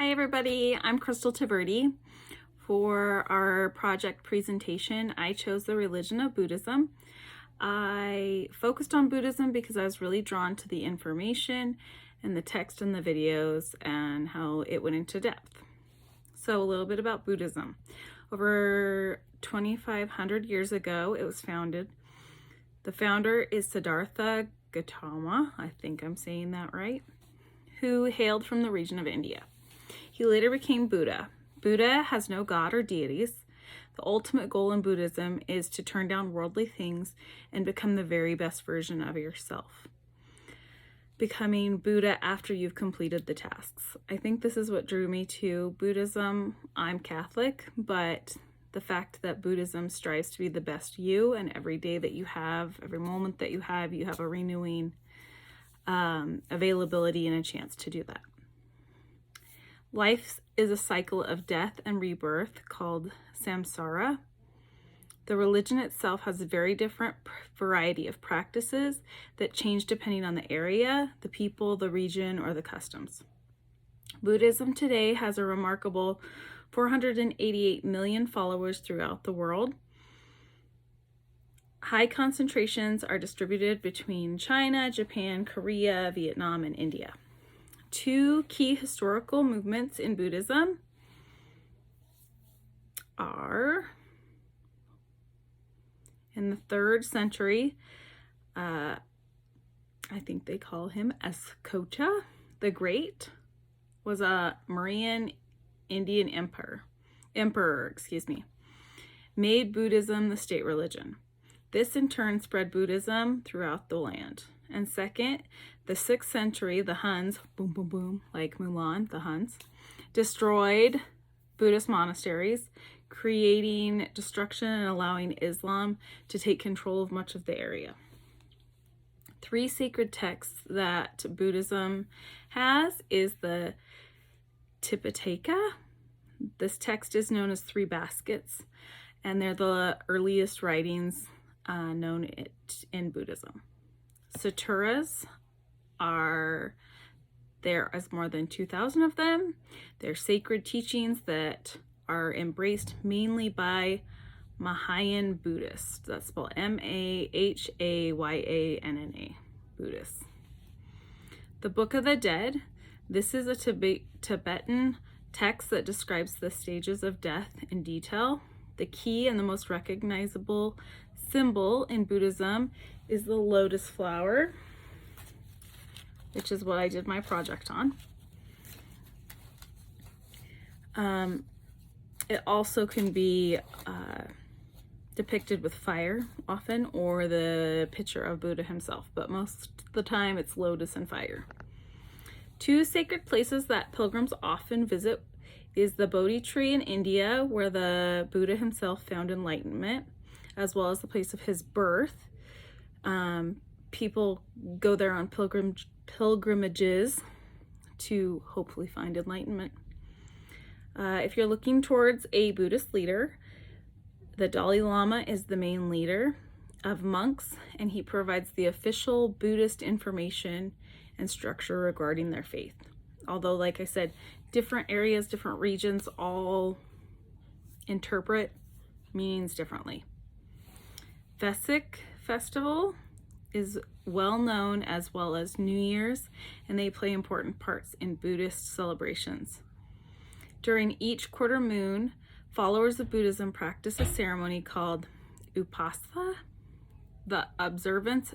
Hi everybody, I'm Crystal Taverdi. For our project presentation, I chose the religion of Buddhism. I focused on Buddhism because I was really drawn to the information and the text in the videos and how it went into depth. So a little bit about Buddhism. Over 2,500 years ago, it was founded. The founder is Siddhartha Gautama, I think I'm saying that right, who hailed from the region of India. He later became Buddha. Buddha has no god or deities. The ultimate goal in Buddhism is to turn down worldly things and become the very best version of yourself. Becoming Buddha after you've completed the tasks. I think this is what drew me to Buddhism. I'm Catholic, but the fact that Buddhism strives to be the best you, and every day that you have, every moment that you have a renewing availability and a chance to do that. Life is a cycle of death and rebirth called samsara. The religion itself has a very different variety of practices that change depending on the area, the people, the region, or the customs. Buddhism today has a remarkable 488 million followers throughout the world. High concentrations are distributed between China, Japan, Korea, Vietnam, and India. Two key historical movements in Buddhism are in the 3rd century, I think they call him Ashoka the Great, was a Mauryan Indian emperor, made Buddhism the state religion. This in turn spread Buddhism throughout the land. And second, the 6th century, the Huns, boom, boom, boom, like Mulan, the Huns, destroyed Buddhist monasteries, creating destruction and allowing Islam to take control of much of the area. 3 sacred texts that Buddhism has is the Tipitaka. This text is known as 3 baskets, and they're the earliest writings known in Buddhism. Sutras there is more than 2,000 of them. They're sacred teachings that are embraced mainly by Mahayana Buddhists. That's spelled Mahayana Buddhists. The Book of the Dead. This is a Tibetan text that describes the stages of death in detail. The key and the most recognizable symbol in Buddhism is the lotus flower, which is what I did my project on. It also can be depicted with fire often, or the picture of Buddha himself, but most of the time it's lotus and fire. 2 sacred places that pilgrims often visit is the Bodhi tree in India, where the Buddha himself found enlightenment, as well as the place of his birth. People go there on pilgrimages to hopefully find enlightenment. If you're looking towards a Buddhist leader, the Dalai Lama is the main leader of monks, and he provides the official Buddhist information and structure regarding their faith. Although, like I said, different areas, different regions all interpret meanings differently. Vesak festival is well known, as well as New Year's, and they play important parts in Buddhist celebrations. During each quarter moon, followers of Buddhism practice a ceremony called upasana, the observance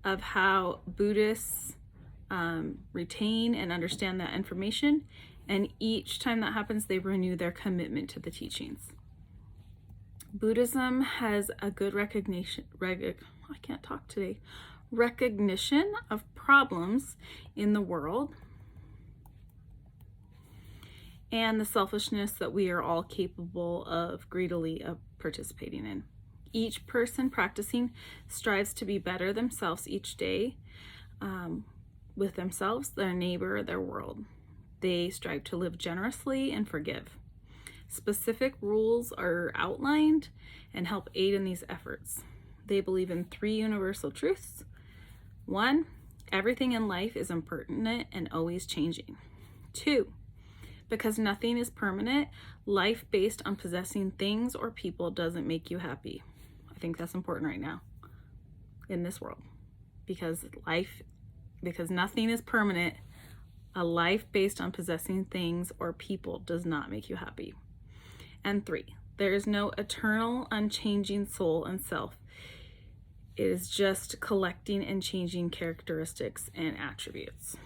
of how Buddhists retain and understand that information, and each time that happens, they renew their commitment to the teachings. Buddhism has a good recognition of problems in the world and the selfishness that we are all capable of greedily participating in. Each person practicing strives to be better themselves each day, with themselves, their neighbor, their world. They strive to live generously and forgive. Specific rules are outlined and help aid in these efforts. They believe in 3 universal truths. 1, everything in life is impermanent and always changing. 2, Because nothing is permanent, life based on possessing things or people doesn't make you happy. I think that's important right now in this world. Because nothing is permanent, a life based on possessing things or people does not make you happy. And 3, there is no eternal, unchanging soul and self. It is just collecting and changing characteristics and attributes.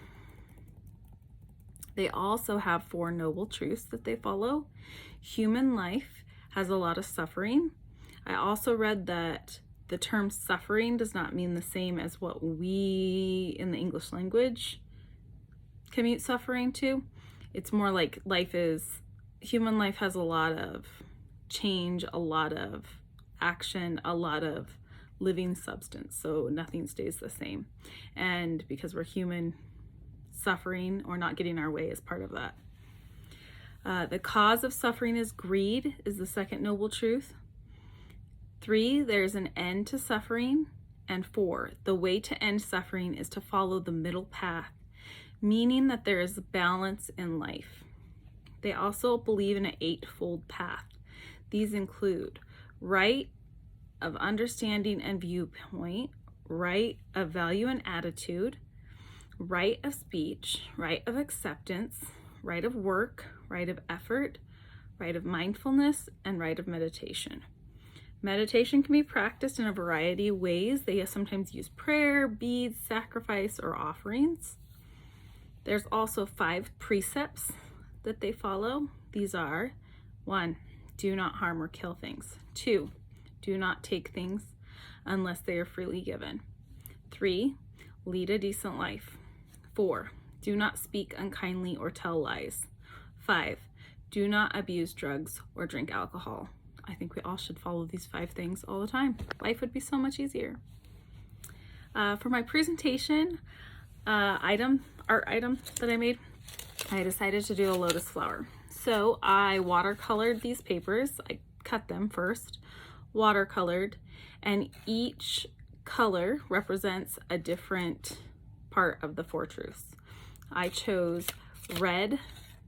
They also have 4 noble truths that they follow. Human life has a lot of suffering. I also read that the term suffering does not mean the same as what we in the English language commute suffering to. It's more like human life has a lot of change, a lot of action, a lot of living substance. So nothing stays the same. And because we're human, suffering or not getting our way is part of that. The cause of suffering is greed, is the second noble truth. 3, there's an end to suffering. And 4, the way to end suffering is to follow the middle path, meaning that there is balance in life. They also believe in an 8-fold path. These include right of understanding and viewpoint, right of value and attitude, right of speech, right of acceptance, right of work, right of effort, right of mindfulness, and right of meditation. Meditation can be practiced in a variety of ways. They sometimes use prayer, beads, sacrifice, or offerings. There's also 5 precepts that they follow. These are 1, do not harm or kill things. 2, do not take things unless they are freely given. 3, lead a decent life. 4, do not speak unkindly or tell lies. 5, do not abuse drugs or drink alcohol. I think we all should follow these 5 things all the time. Life would be so much easier. For my presentation art item that I made, I decided to do a lotus flower. So I watercolored these papers. I cut them first, watercolored, and each color represents a different part of the 4 truths. I chose red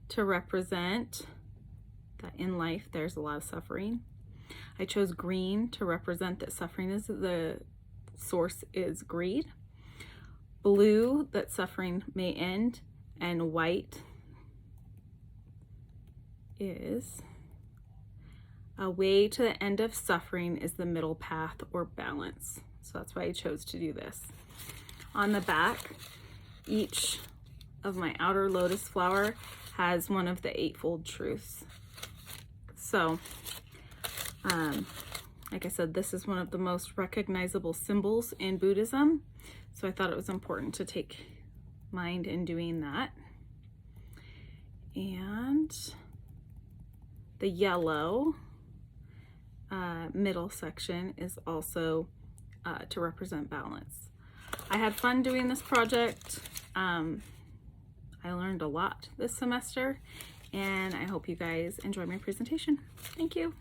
to represent that in life there's a lot of suffering. I chose green to represent that suffering is the source is greed. Blue, that suffering may end, and white is a way to the end of suffering is the middle path or balance. So that's why I chose to do this. On the back, each of my outer lotus flower has one of the 8-fold truths. So, like I said, this is one of the most recognizable symbols in Buddhism. So I thought it was important to take mind in doing that. And the yellow middle section is also to represent balance. I had fun doing this project. I learned a lot this semester, and I hope you guys enjoy my presentation. Thank you.